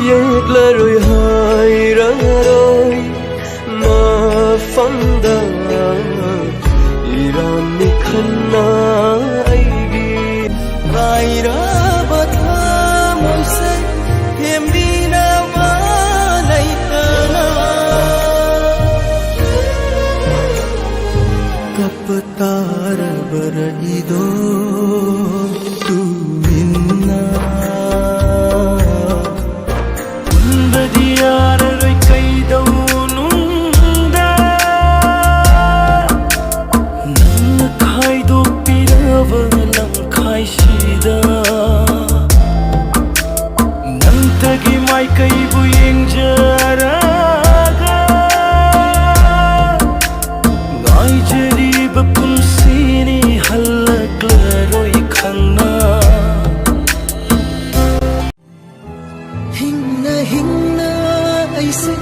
ꯌꯦꯛꯂꯔꯣꯏ ꯍꯥꯏꯔꯔꯣꯏ ꯃꯐꯝꯗ ꯏꯔꯥꯟꯅꯤ ꯈꯟꯅ ꯑꯩꯒꯤ ꯀꯥꯏꯔꯕ ꯊꯃꯣꯏꯁꯦ ꯊꯦꯝꯕꯤꯅꯕ ꯂꯩꯇꯅ ꯀꯞꯄ ꯇꯥꯔꯕꯔ ಇದೋ ತುವಿನ್ನ ಉಂಬದಿ ಯಾರರೊಯ್ ಕೈದೌನುಂದ ನನ್ನ ಕಾಯ್ದೊಪ್ಪಿರವ ಲಂಕಾಯ್ಸಿದ ನಂತಗಿ ಮಾಯ್ಕೈಬು ಎಂಜರಾಗ ꯉꯥꯏꯖꯔꯤꯕ ꯄꯨꯟꯁꯤꯅꯤ ꯍꯜꯂꯛꯂꯔꯣꯏ ꯈꯪꯅ ꯍꯤꯡꯅ ꯍꯤꯡꯅ ꯑꯩꯁꯦ